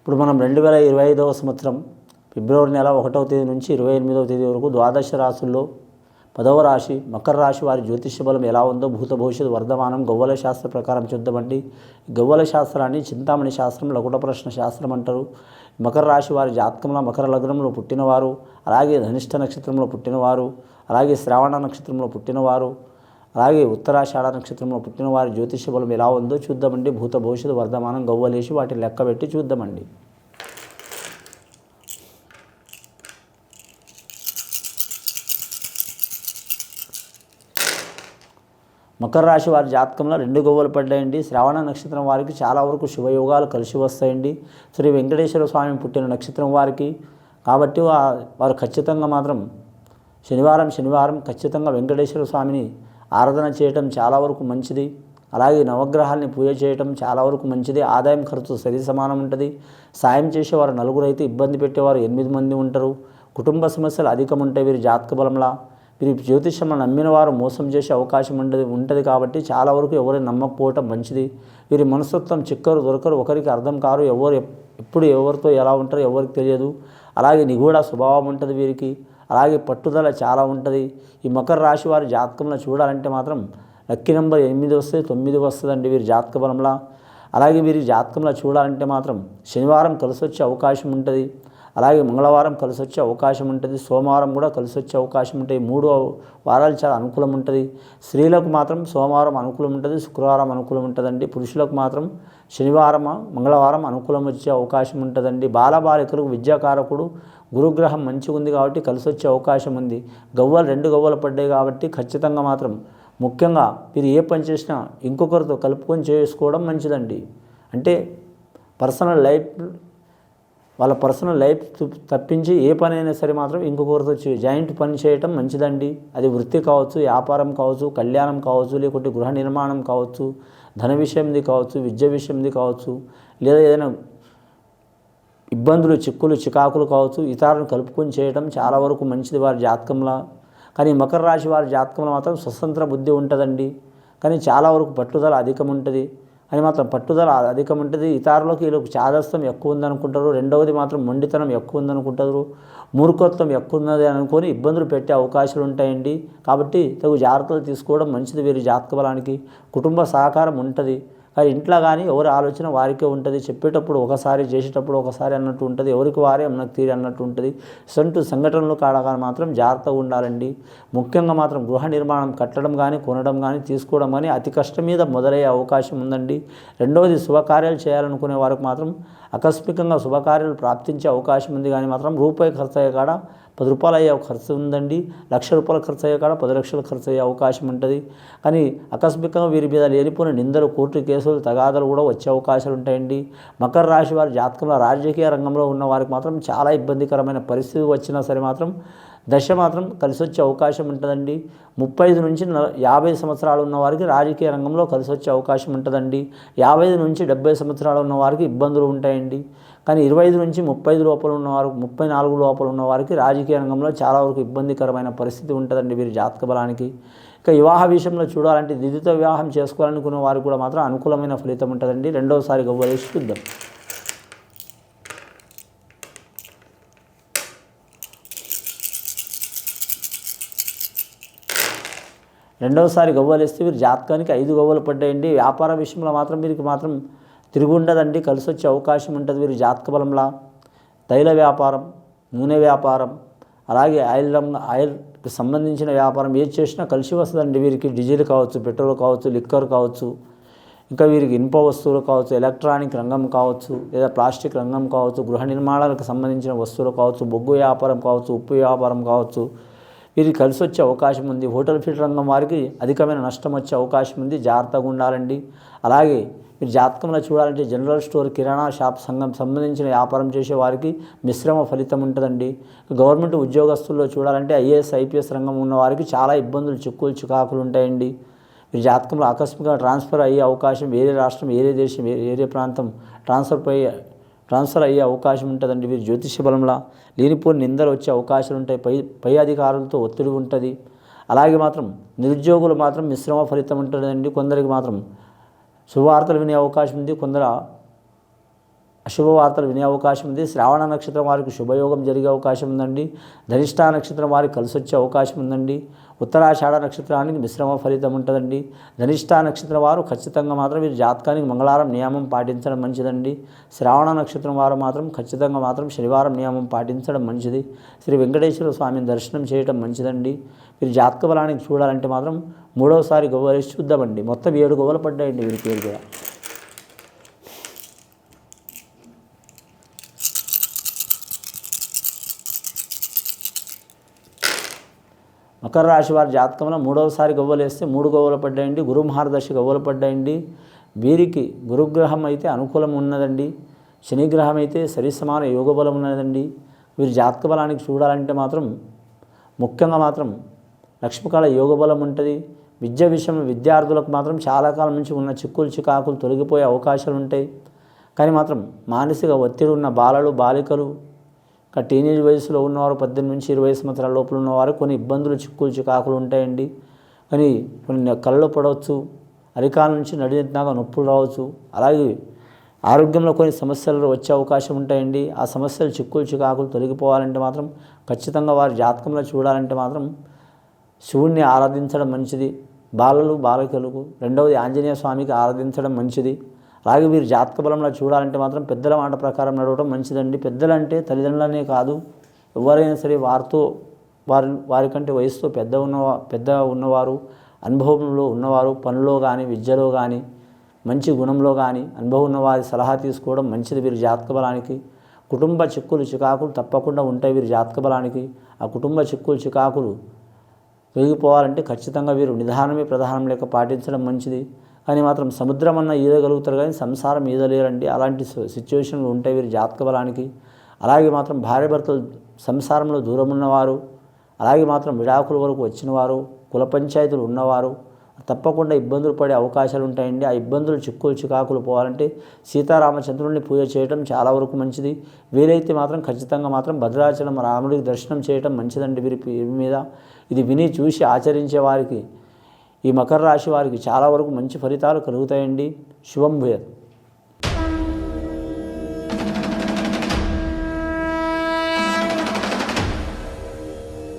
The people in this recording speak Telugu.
ఇప్పుడు మనం 2025వ సంవత్సరం ఫిబ్రవరి నెల 1వ తేదీ నుంచి 28వ తేదీ వరకు ద్వాదశ రాశుల్లో 10వ రాశి మకర రాశి వారి జ్యోతిష్య బలం ఎలా ఉందో భూత భవిష్యత్తు వర్ధమానం గవ్వల శాస్త్ర ప్రకారం చూద్దామండి. గవ్వల శాస్త్రాన్ని చింతామణి శాస్త్రం, లకుట ప్రశ్న శాస్త్రం అంటారు. మకర రాశి వారి జాతకంలో మకర లగ్నంలో పుట్టినవారు, అలాగే ధనిష్ట నక్షత్రంలో పుట్టినవారు, అలాగే శ్రావణ నక్షత్రంలో పుట్టినవారు, అలాగే ఉత్తరాషాఢ నక్షత్రంలో పుట్టిన వారి జ్యోతిష్య బలం ఎలా ఉందో చూద్దామండి. భూత భవిష్యత్తు వర్ధమానం గవ్వలేసి వాటిని లెక్కబెట్టి చూద్దామండి. మకర రాశి వారి జాతకంలో 2 గవ్వలు పడ్డాయండి. శ్రావణ నక్షత్రం వారికి చాలా వరకు శుభయోగాలు కలిసి వస్తాయండి. శ్రీ వెంకటేశ్వర స్వామి పుట్టిన నక్షత్రం వారికి కాబట్టి వారు ఖచ్చితంగా మాత్రం శనివారం ఖచ్చితంగా వెంకటేశ్వర స్వామిని ఆరాధన చేయటం చాలా వరకు మంచిది. అలాగే నవగ్రహాల్ని పూజ చేయటం చాలా వరకు మంచిది. ఆదాయం ఖర్చు సరి సమానం ఉంటుంది. సాయం చేసేవారు 4 అయితే ఇబ్బంది పెట్టేవారు 8 మంది ఉంటారు. కుటుంబ సమస్యలు అధికం ఉంటాయి వీరి జాతక బలంలా. వీరి జ్యోతిష్యం నమ్మిన వారు మోసం చేసే అవకాశం ఉంటుంది కాబట్టి చాలా వరకు ఎవరిని నమ్మకపోవటం మంచిది. వీరి మనస్తత్వం చిక్కరు దొరకరు, ఒకరికి అర్థం కారు, ఎప్పుడు ఎవరితో ఎలా ఉంటారో ఎవరికి తెలియదు. అలాగే నిగూఢ స్వభావం ఉంటుంది వీరికి. అలాగే పట్టుదల చాలా ఉంటుంది. ఈ మకర రాశి వారి జాతకంలో చూడాలంటే మాత్రం లక్కీ నెంబర్ 8 వస్తే 9 వస్తుందండి వీరి జాతక బలంలా. అలాగే వీరి జాతకంలో చూడాలంటే మాత్రం శనివారం కలిసి వచ్చే అవకాశం ఉంటుంది. అలాగే మంగళవారం కలిసి వచ్చే అవకాశం ఉంటుంది. సోమవారం కూడా కలిసి వచ్చే అవకాశం ఉంటుంది. 3 వారాలు చాలా అనుకూలం ఉంటుంది. స్త్రీలకు మాత్రం సోమవారం అనుకూలం ఉంటుంది, శుక్రవారం అనుకూలం ఉంటుందండి. పురుషులకు మాత్రం శనివారం మంగళవారం అనుకూలం వచ్చే అవకాశం ఉంటుందండి. బాలబాలికలకు విద్యాకారకుడు గురుగ్రహం మంచిగా ఉంది కాబట్టి కలిసి వచ్చే అవకాశం ఉంది. 2 గవ్వలు పడ్డాయి కాబట్టి ఖచ్చితంగా మాత్రం ముఖ్యంగా మీరు ఏ పని చేసినా ఇంకొకరితో కలుపుకొని చేసుకోవడం మంచిదండి. అంటే వాళ్ళ పర్సనల్ లైఫ్ తప్పించి ఏ పని అయినా సరే మాత్రం ఇంకొకరితో జాయింట్ పని చేయటం మంచిదండి. అది వృత్తి కావచ్చు, వ్యాపారం కావచ్చు, కళ్యాణం కావచ్చు, లేకుంటే గృహ నిర్మాణం కావచ్చు, ధన విషయంది కావచ్చు, విద్య విషయంది కావచ్చు, లేదా ఏదైనా ఇబ్బందులు, చిక్కులు, చికాకులు కావచ్చు, ఇతరులను కలుపుకొని చేయడం చాలా వరకు మంచిది వారి జాతకంలో. కానీ మకర రాశి వారి జాతకంలో మాత్రం స్వతంత్ర బుద్ధి ఉంటుందండి. కానీ చాలా వరకు పట్టుదల అధికం ఉంటుంది. అని మాత్రం పట్టుదల అధికం ఉంటుంది. ఇతరులకు వీళ్ళకి చాదస్తం ఎక్కువ ఉందనుకుంటారు. రెండవది మాత్రం మొండితనం ఎక్కువ ఉందనుకుంటారు. మూర్ఖత్వం ఎక్కువ ఉన్నది అనుకొని ఇబ్బందులు పెట్టే అవకాశాలు ఉంటాయండి. కాబట్టి తగు జాగ్రత్తలు తీసుకోవడం మంచిది వీరి జాతక బలానికి. కుటుంబ సహకారం ఉంటుంది. కానీ ఇంట్లో కానీ ఎవరి ఆలోచన వారికే ఉంటుంది. చెప్పేటప్పుడు ఒకసారి, చేసేటప్పుడు ఒకసారి అన్నట్టు ఉంటుంది. ఎవరికి వారే అన్నకు తీరి అన్నట్టు ఉంటుంది. సొంత సంఘటనలు కాడగానే మాత్రం జాగ్రత్తగా ఉండాలండి. ముఖ్యంగా మాత్రం గృహ నిర్మాణం కట్టడం కానీ, కొనడం కానీ, తీసుకోవడం కానీ అతి కష్టం మీద మొదలయ్యే అవకాశం ఉందండి. రెండవది శుభకార్యాలు చేయాలనుకునే వారికి మాత్రం ఆకస్మికంగా శుభకార్యాలు ప్రాప్తించే అవకాశం ఉంది. కానీ మాత్రం రూపాయి ఖర్చు అయ్యే కాడ 10 రూపాయలు అయ్యే ఖర్చు ఉందండి. 1,00,000 రూపాయలు ఖర్చు అయ్యే కాడ 10 లక్షలు ఖర్చు అయ్యే అవకాశం ఉంటుంది. కానీ ఆకస్మికంగా వీరి మీద లేనిపోయిన నిందలు, కోర్టు కేసులు, తగాదాలు కూడా వచ్చే అవకాశాలు ఉంటాయండి. మకర రాశి వారి జాతకంలో రాజకీయ రంగంలో ఉన్న వారికి మాత్రం చాలా ఇబ్బందికరమైన పరిస్థితి వచ్చినా సరే మాత్రం దశ మాత్రం కలిసి వచ్చే అవకాశం ఉంటుందండి. 35 నుంచి 50 సంవత్సరాలు ఉన్న వారికి రాజకీయ రంగంలో కలిసి వచ్చే అవకాశం ఉంటుందండి. 55 నుంచి 70 సంవత్సరాలు ఉన్న వారికి ఇబ్బందులు ఉంటాయండి. కానీ 25 నుంచి 30 లోపల ఉన్నవారు, 34 లోపల ఉన్న వారికి రాజకీయ రంగంలో చాలా వరకు ఇబ్బందికరమైన పరిస్థితి ఉంటుందండి వీరి జాతక బలానికి. ఇక వివాహ విషయంలో చూడాలంటే ద్వితీయ వివాహం చేసుకోవాలనుకునే వారికి కూడా మాత్రం అనుకూలమైన ఫలితం ఉంటుందండి. రెండవసారి గవ్వలేసి చూద్దాం. రెండవసారి గవ్వలేస్తే వీరి జాతకానికి 5 గవ్వలు పడ్డాయండి. వ్యాపార విషయంలో మాత్రం వీరికి మాత్రం తిరుగుండదండి. కలిసి వచ్చే అవకాశం ఉంటుంది వీరి జాతక బలంలా. తైల వ్యాపారం, నూనె వ్యాపారం, అలాగే ఆయిల్కి సంబంధించిన వ్యాపారం ఏది చేసినా కలిసి వస్తుందండి వీరికి. డీజిల్ కావచ్చు, పెట్రోల్ కావచ్చు, లిక్కర్ కావచ్చు, ఇంకా వీరికి ఇనుప వస్తువులు కావచ్చు, ఎలక్ట్రానిక్ రంగం కావచ్చు, లేదా ప్లాస్టిక్ రంగం కావచ్చు, గృహ నిర్మాణాలకు సంబంధించిన వస్తువులు కావచ్చు, బొగ్గు వ్యాపారం కావచ్చు, ఉప్పు వ్యాపారం కావచ్చు, వీరికి కలిసి వచ్చే అవకాశం ఉంది. హోటల్ ఫీల్డ్ రంగం వారికి అధికమైన నష్టం వచ్చే అవకాశం ఉంది. జాగ్రత్తగా ఉండాలండి. అలాగే మీరు జాతకంలో చూడాలంటే జనరల్ స్టోర్, కిరాణా షాప్ సంబంధించిన వ్యాపారం చేసే వారికి మిశ్రమ ఫలితం ఉంటుందండి. గవర్నమెంట్ ఉద్యోగస్తుల్లో చూడాలంటే ఐఏఎస్, ఐపీఎస్ రంగం ఉన్న వారికి చాలా ఇబ్బందులు, చిక్కులు, చికాకులు ఉంటాయండి. మీరు జాతకంలో ఆకస్మికంగా ట్రాన్స్ఫర్ అయ్యే అవకాశం, వేరే రాష్ట్రం, వేరే దేశం, వేరే ప్రాంతం ట్రాన్స్ఫర్ అయ్యే అవకాశం ఉంటుందండి. వీరి జ్యోతిష్య బలంలో లేనిపోని నిందలు వచ్చే అవకాశాలు ఉంటాయి. పై అధికారులతో ఒత్తిడి ఉంటుంది. అలాగే మాత్రం నిరుద్యోగులు మాత్రం మిశ్రమ ఫలితం ఉంటుందండి. కొందరికి మాత్రం శుభవార్తలు వినే అవకాశం ఉంది. కొందరు అశుభవార్తలు వినే అవకాశం ఉంది. శ్రావణ నక్షత్రం వారికి శుభయోగం జరిగే అవకాశం ఉందండి. ధనిష్ట నక్షత్రం వారికి కలిసి వచ్చే అవకాశం ఉందండి. ఉత్తరాషాఢ నక్షత్రానికి మిశ్రమ ఫలితం ఉంటుందండి. ధనిష్ట నక్షత్రం వారు ఖచ్చితంగా మాత్రం వీరి జాతకానికి మంగళవారం నియమం పాటించడం మంచిదండి. శ్రావణ నక్షత్రం వారు మాత్రం ఖచ్చితంగా మాత్రం శనివారం నియమం పాటించడం మంచిది. శ్రీ వెంకటేశ్వర స్వామిని దర్శనం చేయడం మంచిదండి. వీరి జాతక బలానికి చూడాలంటే మాత్రం మూడవసారి గవ్వలేసి చూద్దామండి. మొత్తం 7 గవ్వలు పడ్డాయండి వీరి పేరు కూడా. మకర రాశి వారి జాతకంలో మూడవసారి గవ్వలు వేస్తే 3 గవ్వలు పడ్డాయండి. గురు మహారదశ గవ్వలు పడ్డాయండి. వీరికి గురుగ్రహం అయితే అనుకూలం ఉన్నదండి. శనిగ్రహం అయితే సరిసమాన యోగ బలం ఉన్నదండి. వీరి జాతక బలానికి చూడాలంటే మాత్రం ముఖ్యంగా మాత్రం లక్ష్మీకాళ యోగ బలం ఉంటుంది. విద్య విషయంలో విద్యార్థులకు మాత్రం చాలా కాలం నుంచి ఉన్న చిక్కులు చికాకులు తొలగిపోయే అవకాశాలు ఉంటాయి. కానీ మాత్రం మానసిక ఒత్తిడి ఉన్న బాలలు బాలికలు టీనేజ్ వయసులో ఉన్నవారు 18 నుంచి 20 సంవత్సరాల లోపల ఉన్నవారు కొన్ని ఇబ్బందులు చిక్కులు చికాకులు ఉంటాయండి. కానీ కొన్ని కళ్ళు పడవచ్చు, అరికాల నుంచి నడిదాకా నొప్పులు రావచ్చు. అలాగే ఆరోగ్యంలో కొన్ని సమస్యలు వచ్చే అవకాశం ఉంటాయండి. ఆ సమస్యలు చిక్కులు చికాకులు తొలగిపోవాలంటే మాత్రం ఖచ్చితంగా వారి జాతకంలో చూడాలంటే మాత్రం శివుణ్ణి ఆరాధించడం మంచిది. బాలలు బాలికలకు. రెండవది ఆంజనేయ స్వామికి ఆరాధించడం మంచిది. అలాగే వీరు జాతక బలంలో చూడాలంటే మాత్రం పెద్దల మాట ప్రకారం నడవడం మంచిదండి. పెద్దలంటే తల్లిదండ్రులనే కాదు, ఎవరైనా సరే వారికంటే వయసుతో పెద్ద ఉన్నవారు, అనుభవంలో ఉన్నవారు, పనుల్లో కానీ విద్యలో కానీ మంచి గుణంలో కానీ అనుభవం ఉన్నవారి సలహా తీసుకోవడం మంచిది వీరి జాతక బలానికి. కుటుంబ చిక్కులు చికాకులు తప్పకుండా ఉంటాయి వీరి జాతక బలానికి. ఆ కుటుంబ చిక్కులు చికాకులు తొలగిపోవాలంటే ఖచ్చితంగా వీరు నిదానమే ప్రధానం లేక పాటించడం మంచిది. కానీ మాత్రం సముద్రం అన్న ఈదగలుగుతారు కానీ సంసారం ఈదలేరండి. అలాంటి సిచ్యువేషన్లు ఉంటాయి వీరి జాతక బలానికి. అలాగే మాత్రం భార్యాభర్తలు సంసారంలో దూరం ఉన్నవారు, అలాగే మాత్రం విడాకుల వరకు వచ్చినవారు, కుల పంచాయతీలు ఉన్నవారు తప్పకుండా ఇబ్బందులు పడే అవకాశాలు ఉంటాయండి. ఆ ఇబ్బందులు చిక్కులు చికాకులు పోవాలంటే సీతారామచంద్రుడిని పూజ చేయడం చాలా వరకు మంచిది. వీలైతే మాత్రం ఖచ్చితంగా మాత్రం భద్రాచలం రాముడికి దర్శనం చేయడం మంచిదండి వీరి మీద. ఇది విని చూసి ఆచరించే వారికి, ఈ మకర రాశి వారికి చాలా వరకు మంచి ఫలితాలు కలుగుతాయండి. శుభం భూయాత్.